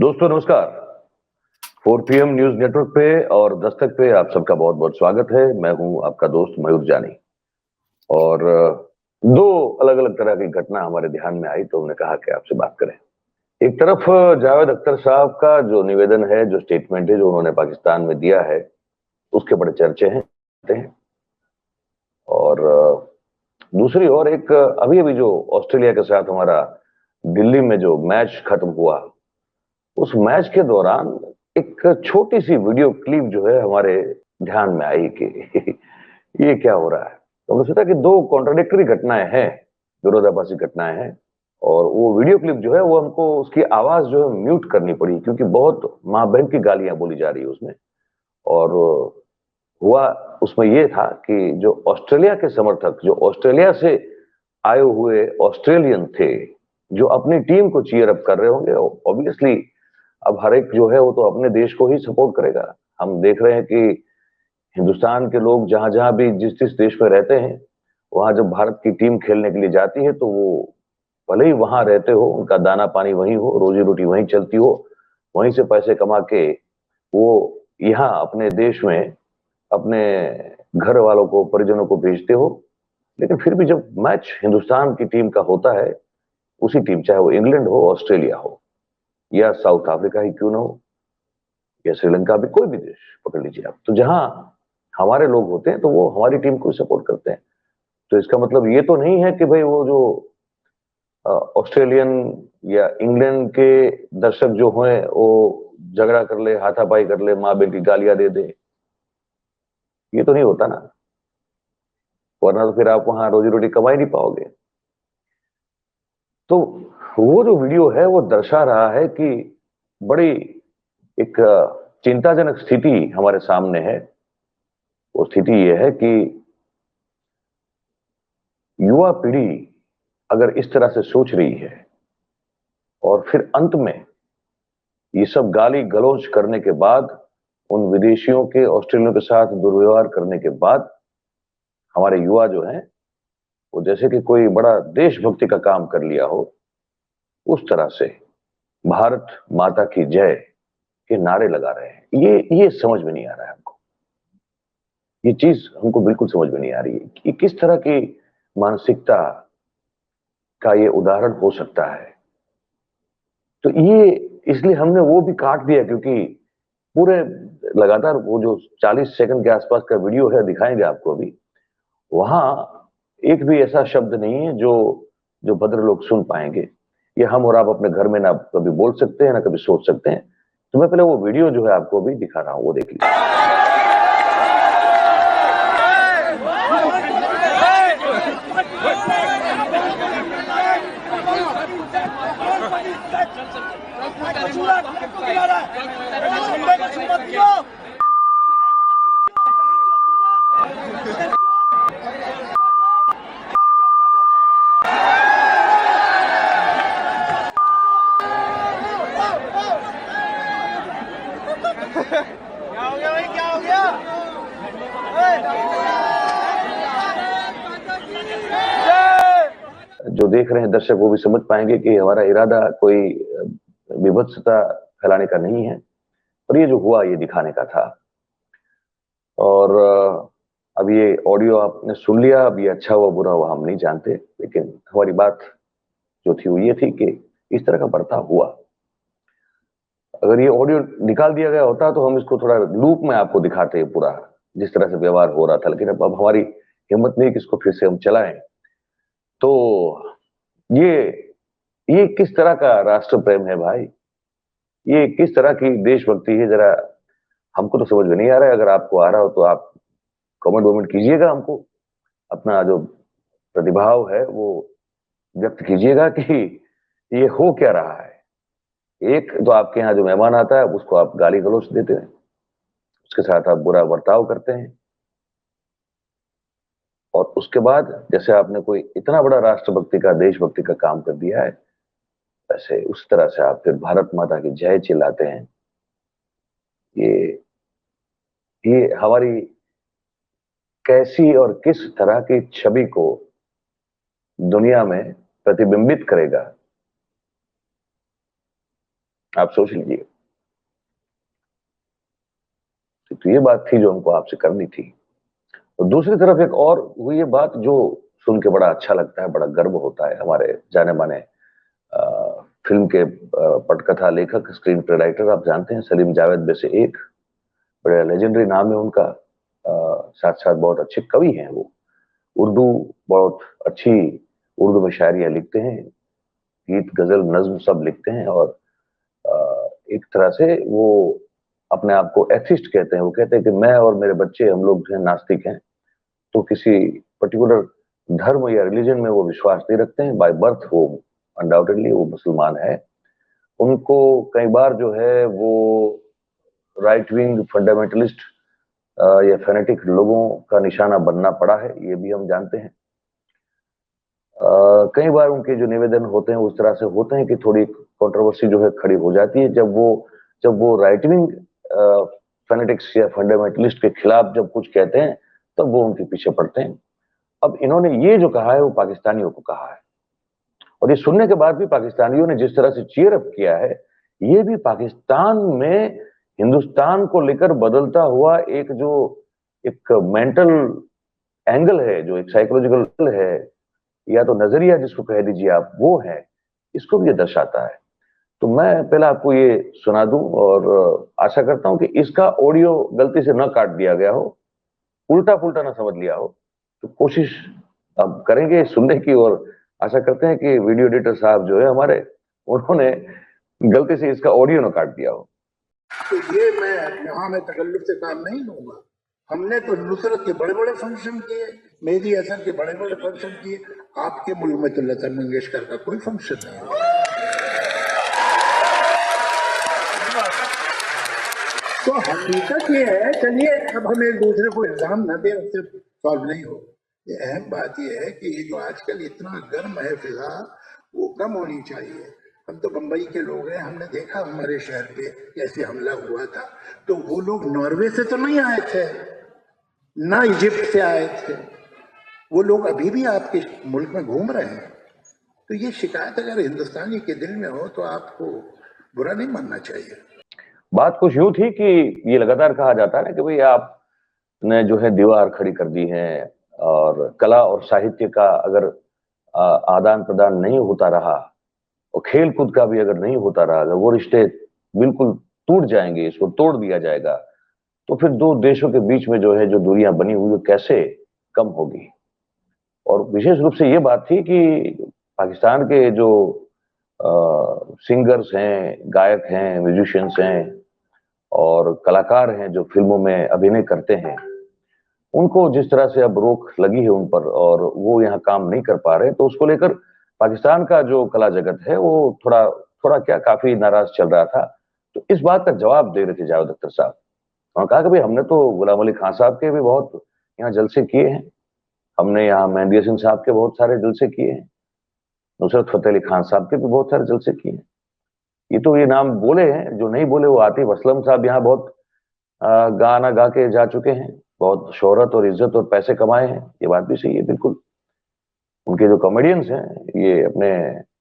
दोस्तों नमस्कार। 4 PM news network पे और दस्तक पे आप सबका बहुत बहुत स्वागत है। मैं हूं आपका दोस्त मयूर जानी। और दो अलग अलग तरह की घटना हमारे ध्यान में आई तो हमने कहा कि आपसे बात करें। एक तरफ जावेद अख्तर साहब का जो निवेदन है, जो स्टेटमेंट है जो उन्होंने पाकिस्तान में दिया है, उसके बड़े चर्चे हैं। और दूसरी ओर एक अभी अभी जो ऑस्ट्रेलिया के साथ हमारा दिल्ली में जो मैच खत्म हुआ, उस मैच के दौरान एक छोटी सी वीडियो क्लिप जो है हमारे ध्यान में आई कि ये क्या हो रहा है। तो हमने सोचा कि दो कॉन्ट्राडिक्टरी घटनाएं हैं, विरोधाभासी घटनाएं हैं। और वो वीडियो क्लिप जो है वो हमको उसकी आवाज जो है म्यूट करनी पड़ी, क्योंकि बहुत माँ बहन की गालियां बोली जा रही है उसमें। और हुआ उसमें ये था कि जो ऑस्ट्रेलिया के समर्थक, जो ऑस्ट्रेलिया से आए हुए ऑस्ट्रेलियन थे, जो अपनी टीम को चीयर अप कर रहे होंगे, ऑब्वियसली अब हर एक जो है वो तो अपने देश को ही सपोर्ट करेगा। हम देख रहे हैं कि हिंदुस्तान के लोग जहां जहां भी जिस जिस देश में रहते हैं, वहां जब भारत की टीम खेलने के लिए जाती है तो वो भले ही वहां रहते हो, उनका दाना पानी वहीं हो, रोजी रोटी वहीं चलती हो, वहीं से पैसे कमा के वो यहाँ अपने देश में अपने घर वालों को, परिजनों को भेजते हो। लेकिन फिर भी जब मैच हिंदुस्तान की टीम का होता है, उसी टीम, चाहे वो इंग्लैंड हो, ऑस्ट्रेलिया हो या साउथ अफ्रीका ही क्यों ना हो, या श्रीलंका भी, कोई भी देश पकड़ लीजिए आप, तो जहां हमारे लोग होते हैं तो वो हमारी टीम को सपोर्ट करते हैं। तो इसका मतलब ये तो नहीं है कि भाई वो जो ऑस्ट्रेलियन या इंग्लैंड के दर्शक जो हैं वो झगड़ा कर ले, हाथापाई कर ले, माँ बहन की गालियां दे दे। ये तो नहीं होता ना, वरना तो फिर आप वहां रोजी रोटी कमा ही नहीं पाओगे। तो वो जो वीडियो है वो दर्शा रहा है कि बड़ी एक चिंताजनक स्थिति हमारे सामने है। वो स्थिति ये है कि युवा पीढ़ी अगर इस तरह से सोच रही है और फिर अंत में ये सब गाली गलौज करने के बाद, उन विदेशियों के, ऑस्ट्रेलिया के साथ दुर्व्यवहार करने के बाद, हमारे युवा जो हैं वो जैसे कि कोई बड़ा देशभक्ति का काम कर लिया हो, उस तरह से भारत माता की जय के नारे लगा रहे हैं। ये समझ में नहीं आ रहा है हमको। ये चीज हमको बिल्कुल समझ में नहीं आ रही है कि किस तरह की मानसिकता का ये उदाहरण हो सकता है। तो ये इसलिए हमने वो भी काट दिया, क्योंकि पूरे लगातार वो जो 40 सेकंड के आसपास का वीडियो है, दिखाएंगे आपको अभी, वहां एक भी ऐसा शब्द नहीं है जो जो भद्र लोग सुन पाएंगे। ये हम और आप अपने घर में ना कभी बोल सकते हैं, ना कभी सोच सकते हैं। तो मैं पहले वो वीडियो जो है आपको अभी दिखा रहा हूं, वो देख लीजिए। क्या हो गया भाई, क्या हो गया? जो देख रहे हैं दर्शक वो भी समझ पाएंगे कि हमारा इरादा कोई विभत्सता फैलाने का नहीं है, और ये जो हुआ ये दिखाने का था। और अब ये ऑडियो आपने सुन लिया। अब ये अच्छा हुआ बुरा हुआ हम नहीं जानते, लेकिन हमारी बात जो थी वो ये थी कि इस तरह का बर्ताव हुआ। अगर ये ऑडियो निकाल दिया गया होता तो हम इसको थोड़ा लूप में आपको दिखाते पूरा, जिस तरह से व्यवहार हो रहा था। लेकिन अब हमारी हिम्मत नहीं कि इसको फिर से हम चलाएं। तो ये ये किस तरह का राष्ट्र प्रेम है भाई? ये किस तरह की देशभक्ति है? जरा हमको तो समझ में नहीं आ रहा है। अगर आपको आ रहा हो तो आप कमेंट वमेंट कीजिएगा, हमको अपना जो प्रतिभाव है वो व्यक्त कीजिएगा कि ये हो क्या रहा है। एक तो आपके यहाँ जो मेहमान आता है उसको आप गाली गलौज देते हैं, उसके साथ आप बुरा बर्ताव करते हैं, और उसके बाद जैसे आपने कोई इतना बड़ा राष्ट्रभक्ति का, देशभक्ति का काम कर दिया है, वैसे उस तरह से आप फिर भारत माता की जय चिल्लाते हैं। ये ये हमारी कैसी और किस तरह की छवि को दुनिया में प्रतिबिंबित करेगा, आप सोच लीजिए। तो ये बात थी जो हमको आपसे करनी थी। और दूसरी तरफ एक और हुई ये बात जो सुन के बड़ा अच्छा लगता है, बड़ा गर्व होता है। हमारे जाने माने फिल्म के पटकथा लेखक, स्क्रीन प्ले राइटर आप जानते हैं सलीम जावेद वैसे एक बड़े लेजेंडरी नाम है उनका। साथ साथ बहुत अच्छे कवि हैं वो। उर्दू बहुत अच्छी उर्दू में शायरियां लिखते हैं, गीत गजल नज्म सब लिखते हैं। और एक तरह से वो अपने आप को एथिस्ट कहते हैं। वो कहते हैं कि मैं और मेरे बच्चे हम लोग जो है नास्तिक हैं, तो किसी पर्टिकुलर धर्म या रिलीजन में वो विश्वास नहीं रखते हैं। बाय बर्थ वो अनडाउटेडली वो मुसलमान है। उनको कई बार जो है वो राइट विंग फंडामेंटलिस्ट या फेनेटिक लोगों का निशाना बनना पड़ा है, ये भी हम जानते हैं। कई बार उनके जो निवेदन होते हैं उस तरह से होते हैं कि थोड़ी कंट्रोवर्सी जो है खड़ी हो जाती है जब वो राइट विंग फेनेटिक्स या फंडामेंटलिस्ट के खिलाफ जब कुछ कहते हैं तब वो उनके पीछे पड़ते हैं। अब इन्होंने ये जो कहा है वो पाकिस्तानियों को कहा है, और ये सुनने के बाद भी पाकिस्तानियों ने जिस तरह से चीयर अप किया है, ये भी पाकिस्तान में हिंदुस्तान को लेकर बदलता हुआ एक मेंटल एंगल है, जो एक साइकोलॉजिकल है, या तो नजरिया जिसको कह दीजिए आप, वो है, इसको भी ये दर्शाता है। तो मैं पहले आपको ये सुना दूं, और आशा करता हूं कि इसका ऑडियो गलती से न काट दिया गया हो, उल्टा पुल्टा ना समझ लिया हो। तो कोशिश अब करेंगे सुनने की, और आशा करते हैं कि वीडियो एडिटर साहब जो है हमारे, उन्होंने गलती से इसका ऑडियो ना काट दिया हो। तो ये यहाँ मैं तकल्लुफ से काम नहीं लूंगा। हमने तो नुसरत के बड़े बड़े फंक्शन किए, मेहदी हसन के बड़े बड़े फंक्शन किए। आपके मुल्क में तो लता मंगेशकर का कोई फंक्शन नहीं हुआ। तो हकीकत ये है, चलिए अब हम एक दूसरे को इल्जाम न दें, उससे सॉल्व नहीं हो। ये अहम बात ये है कि ये जो आजकल इतना गर्म है फिजा, वो कम होनी चाहिए। हम तो बंबई के लोग हैं, हमने देखा हमारे शहर पे कैसे हमला हुआ था। तो वो लोग नॉर्वे से तो नहीं आए थे, ना इजिप्ट से आए थे, वो लोग अभी भी आपके मुल्क में घूम रहे हैं। तो ये शिकायत अगर हिंदुस्तानी के दिल में हो तो आपको बुरा नहीं मानना चाहिए। बात कुछ यूं थी कि ये लगातार कहा जाता है ना कि भाई आपने जो है दीवार खड़ी कर दी है, और कला और साहित्य का अगर आदान प्रदान नहीं होता रहा, और खेल कूद का भी अगर नहीं होता रहा, अगर वो रिश्ते बिल्कुल टूट जाएंगे, इसको तोड़ दिया जाएगा, तो फिर दो देशों के बीच में जो है जो दूरियां बनी हुई कैसे कम होगी। और विशेष रूप से ये बात थी कि पाकिस्तान के जो सिंगर्स हैं, गायक हैं, म्यूजिशियंस हैं और कलाकार हैं जो फिल्मों में अभिनय करते हैं, उनको जिस तरह से अब रोक लगी है उन पर, और वो यहाँ काम नहीं कर पा रहे, तो उसको लेकर पाकिस्तान का जो कला जगत है वो थोड़ा थोड़ा क्या काफी नाराज चल रहा था। तो इस बात का जवाब दे रहे थे जावेद अख्तर साहब। उन्होंने कहा कि भाई हमने तो गुलाम अली खान साहब के भी बहुत यहाँ जलसे किए हैं, हमने यहाँ मेहंदी हसन साहब के बहुत सारे जलसे किए हैं, नुसरत फतेह अली खान साहब के भी बहुत सारे जलसे किए हैं। ये तो ये नाम बोले हैं, जो नहीं बोले वो आतिफ असलम साहब यहाँ बहुत गाना गा के जा चुके हैं, बहुत शोहरत और इज्जत और पैसे कमाए हैं, ये बात भी सही है बिल्कुल। उनके जो कॉमेडियंस हैं, ये अपने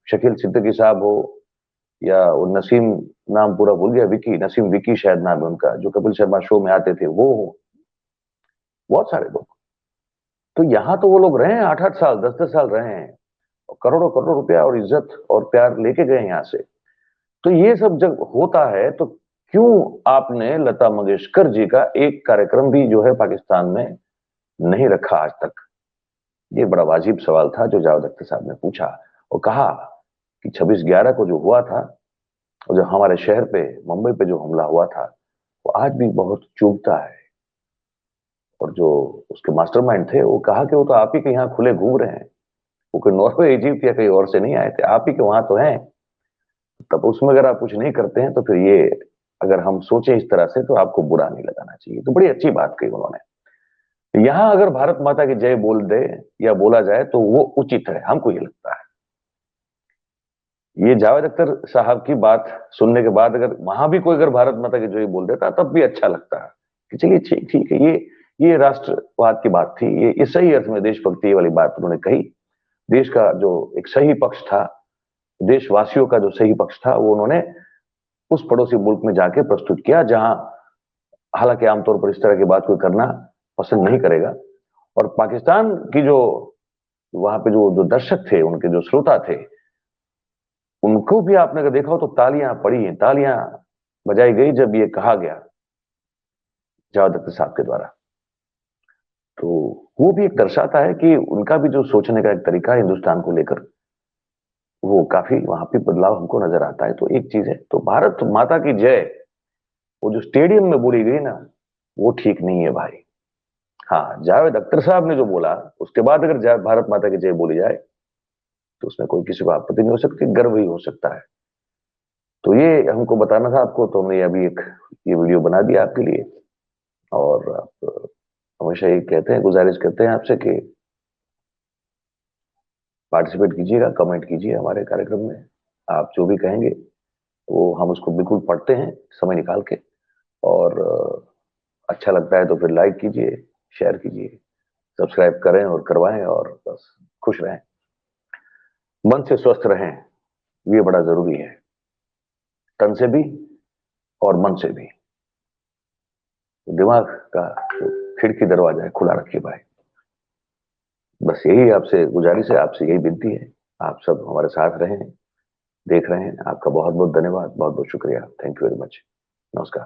शकील सिद्दीकी साहब हो, या वो नसीम, नाम पूरा भूल गया, विकी, नसीम विकी शायद नाम है उनका, जो कपिल शर्मा शो में आते थे, वो हो, बहुत सारे लोग। तो यहाँ तो वो लोग रहे हैं 8-8 साल, 10-10 साल रहे हैं, करोड़ों करोड़ों रुपया और इज्जत और प्यार लेके गए यहाँ से। तो ये सब जब होता है तो क्यों आपने लता मंगेशकर जी का एक कार्यक्रम भी जो है पाकिस्तान में नहीं रखा आज तक? ये बड़ा वाजिब सवाल था जो जावेद अख्तर साहब ने पूछा, और कहा कि 26/11 को जो हुआ था, और जो हमारे शहर पे, मुंबई पे जो हमला हुआ था, वो आज भी बहुत चुभता है। और जो उसके मास्टरमाइंड थे, वो कहा कि वो तो आप ही के यहाँ खुले घूम रहे हैं, वो कोई नॉर्वे, इजिप्ट या कहीं और से नहीं आए थे, आप ही के वहां तो हैं। तब उसमें अगर आप कुछ नहीं करते हैं तो फिर ये, अगर हम सोचें इस तरह से, तो आपको बुरा नहीं लगाना चाहिए। तो बड़ी अच्छी बात कही उन्होंने। यहां अगर भारत माता की जय बोल दे या बोला जाए तो वो उचित है, हमको ये लगता है। ये जावेद अख्तर साहब की बात सुनने के बाद अगर वहां भी कोई अगर भारत माता की जय बोल देता तब भी अच्छा लगता है कि चलिए ठीक है, ये राष्ट्रवाद की बात थी, ये सही अर्थ में देशभक्ति वाली बात उन्होंने कही। देश का जो एक सही पक्ष था, देशवासियों का जो सही पक्ष था, वो उन्होंने उस पड़ोसी मुल्क में जाके प्रस्तुत किया, जहां हालांकि आमतौर पर इस तरह की बात कोई करना पसंद नहीं करेगा। और पाकिस्तान की जो वहां पे जो जो दर्शक थे, उनके जो श्रोता थे, उनको भी आपने अगर देखा हो तो तालियां पड़ी हैं, तालियां बजाई गई जब ये कहा गया जावेद अख्तर साहब के द्वारा। तो वो भी एक दर्शाता है कि उनका भी जो सोचने का एक तरीका है हिंदुस्तान को लेकर, वो काफी वहां पे बदलाव हमको नजर आता है। तो एक चीज है, तो भारत माता की जय वो जो स्टेडियम में बोली गई ना, वो ठीक नहीं है भाई। हाँ, जावेद अख्तर साहब ने जो बोला, उसके बाद अगर भारत माता की जय बोली जाए तो उसमें कोई किसी को आपत्ति नहीं हो सकती, गर्व ही हो सकता है। तो ये हमको बताना था आपको, तो हमने अभी एक ये वीडियो बना दिया आपके लिए। और आप हमेशा ये कहते हैं, गुजारिश करते हैं आपसे कि पार्टिसिपेट कीजिएगा, कमेंट कीजिए हमारे कार्यक्रम में। आप जो भी कहेंगे वो हम उसको बिल्कुल पढ़ते हैं समय निकाल के। और अच्छा लगता है तो फिर लाइक कीजिए, शेयर कीजिए, सब्सक्राइब करें और करवाएं, और बस खुश रहें, मन से स्वस्थ रहें, ये बड़ा जरूरी है, तन से भी और मन से भी। दिमाग का जो खिड़की दरवाजा है खुला रखिए भाई। बस यही आपसे गुजारिश है, आपसे यही विनती है। आप सब हमारे साथ रहें, देख रहे हैं। आपका बहुत बहुत धन्यवाद, बहुत बहुत शुक्रिया। Thank you very much. नमस्कार।